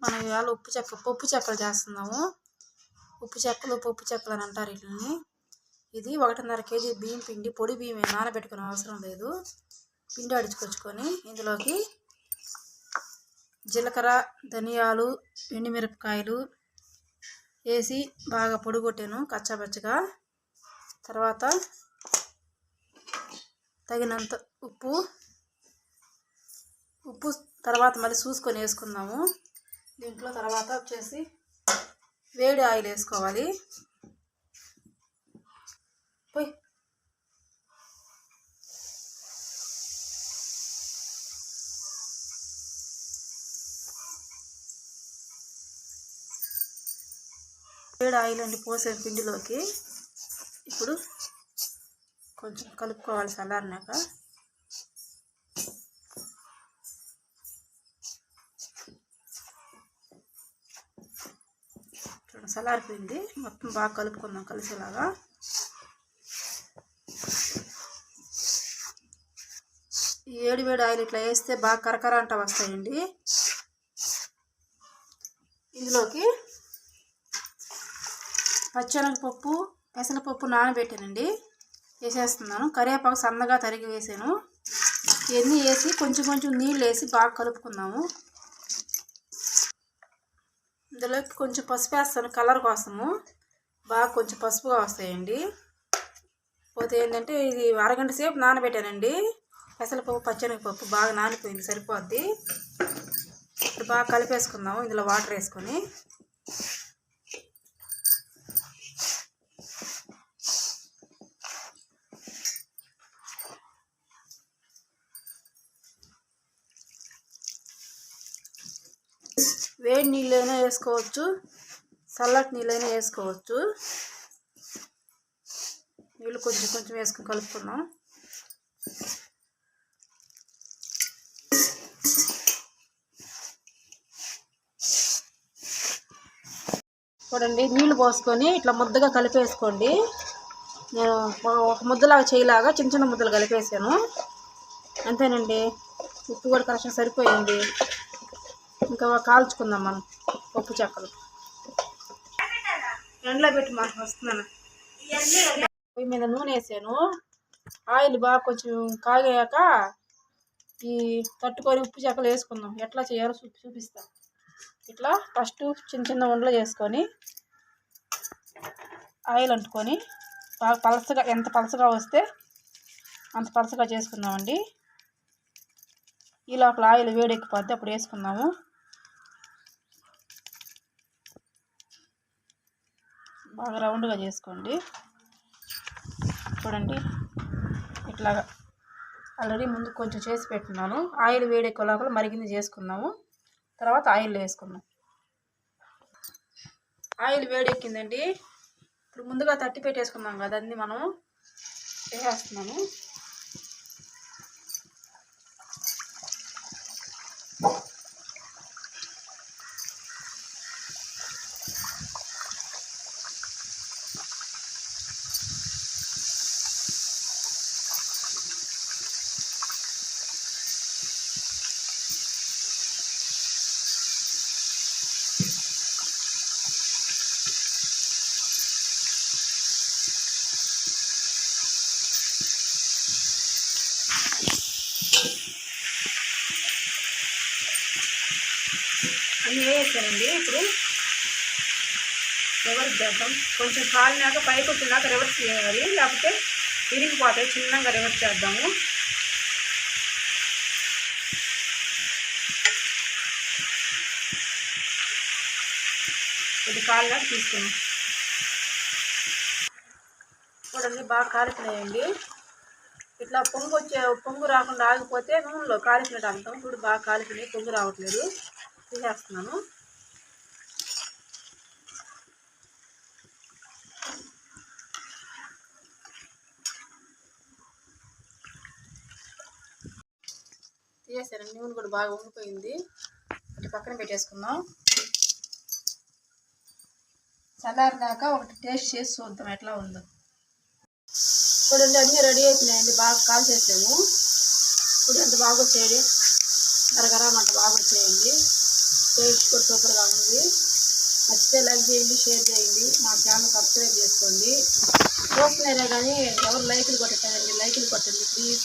మనం ఇవాళ పప్పు చెక్కలు చేస్తున్నాము. పప్పు చెక్కలు అని అంటారు వీటిని. ఇది 1.5 kg బియ్యం పిండి, పొడి బియ్యం నానబెట్టుకునే అవసరం లేదు. పిండి అడుచుకొచ్చుకొని ఇందులోకి జీలకర్ర, ధనియాలు, ఎండుమిరపకాయలు వేసి బాగా పొడి కొట్టాను కచ్చాపచ్చగా. తర్వాత తగినంత ఉప్పు తర్వాత మళ్ళీ చూసుకొని వేసుకుందాము. దీంట్లో తర్వాత వచ్చేసి వేడి ఆయిల్ వేసుకోవాలి. వేడి ఆయిల్ అండి పోసే పిండిలోకి ఇప్పుడు కొంచెం కలుపుకోవాలి. చల్లారినాక చల్లారిపోయింది. మొత్తం బాగా కలుపుకుందాం కలిసేలాగా. ఈ వేడి ఆయిల్ ఇట్లా వేస్తే బాగా కరకర అంట వస్తాయండి. ఇందులోకి పచ్చెనగపప్పు, పెసరపప్పు నానబెట్టానండి, వేసేస్తున్నాను. కరివేపాకు సన్నగా తరిగి వేసాను. ఇవన్నీ వేసి కొంచెం నీళ్ళు వేసి బాగా కలుపుకుందాము. ఇందులోకి కొంచెం పసుపు వేస్తాను కలర్ కోసము. బాగా కొంచెం పసుపుగా వస్తాయండి. పోతే ఏంటంటే ఇది అరగంట సేపు నానబెట్టానండి. పెసరపప్పు, పచ్చెనగపప్పు బాగా నానిపోయింది, సరిపోద్ది. ఇప్పుడు బాగా కలిపేసుకుందాము ఇందులో వాటర్ వేసుకొని. వేడి నీళ్ళైనా వేసుకోవచ్చు, చల్లటి నీళ్ళైనా వేసుకోవచ్చు. నీళ్ళు కొంచెం వేసుకొని కలుపుకుందాం. చూడండి, నీళ్ళు పోసుకొని ఇట్లా ముద్దగా కలిపేసుకోండి. నేను ఒక ముద్దలాగా చేయలాగా చిన్న ముద్దలు కలిపేసాను. అంతేనండి. ఉప్పు కూడా కరెక్ట్గా సరిపోయింది. ఇంకా కాల్చుకుందాం మనం పప్పు చెక్కలు. ఎండలో పెట్టి మాకు వస్తున్నాను. పొయ్యి మీద నూనె వేసాను. ఆయిల్ బాగా కొంచెం కాగాక ఈ తట్టుకొని ఉప్పు చెక్కలు వేసుకుందాం. ఎట్లా చేయాలో చూపిస్తా. ఇట్లా ఫస్ట్ చిన్న ఉండలు చేసుకొని ఆయిల్ అంటుకొని బాగా పలసగా, ఎంత పలసగా వస్తే అంత పలసగా చేసుకుందామండి. ఈ లోపల ఆయిల్ వేడెక్కిపోద్ది, అప్పుడు వేసుకుందాము. బాగా రౌండ్గా చేసుకోండి. చూడండి, ఇట్లాగా ఆల్రెడీ ముందు కొంచెం చేసి పెట్టున్నాను. ఆయిల్ వేడెక్కే లోపల మరిగింది చేసుకుందాము. తర్వాత ఆయిల్ వేసుకుందాం. ఆయిల్ వేడెక్కిందండి. ఇప్పుడు ముందుగా తట్టి పెట్టేసుకున్నాం కదా, అన్నీ మనం వేసేస్తున్నాము. అన్నీ వేసానండి. ఇప్పుడు రివర్స్ చేద్దాం. కొంచెం కాలినాక పైకి వచ్చినాక రివర్స్ చేయాలి, లేకపోతే విరిగిపోతాయి. చిన్నగా రివర్స్ చేద్దాము. ఇది కాలినాక తీసుకున్నాం. చూడండి, బాగా కాలిపోయాయండి. ఇట్లా పొంగు రాకుండా ఆగిపోతే నూనెలో కాలిపినట్టు అంటాం. ఇప్పుడు బాగా కాలిపోయినాయి, పొంగు రావట్లేదు. తీసేస్తున్నాను. తీసేసానండి. నూనె కూడా బాగా ఉండిపోయింది. ఇటు పక్కన పెట్టేసుకుందాం. చల్లారినాక ఒకటి టేస్ట్ చేసి చూద్దాం ఎట్లా ఉందో. చూడండి, అన్నీ రెడీ అయిపోయినాయండి. బాగా కాల్చేసాము. ఇప్పుడు ఎంత బాగా వచ్చేది, గరగరామంట బాగా వచ్చేయండి. టేస్ట్ కూడా సూపర్గా ఉంది. నచ్చితే లైక్ చేయండి, షేర్ చేయండి, మా ఛానల్ సబ్స్క్రైబ్ చేసుకోండి. చూస్తున్నారే కానీ ఎవరు లైకులు కొట్టండి, లైకులు కొట్టండి ప్లీజ్.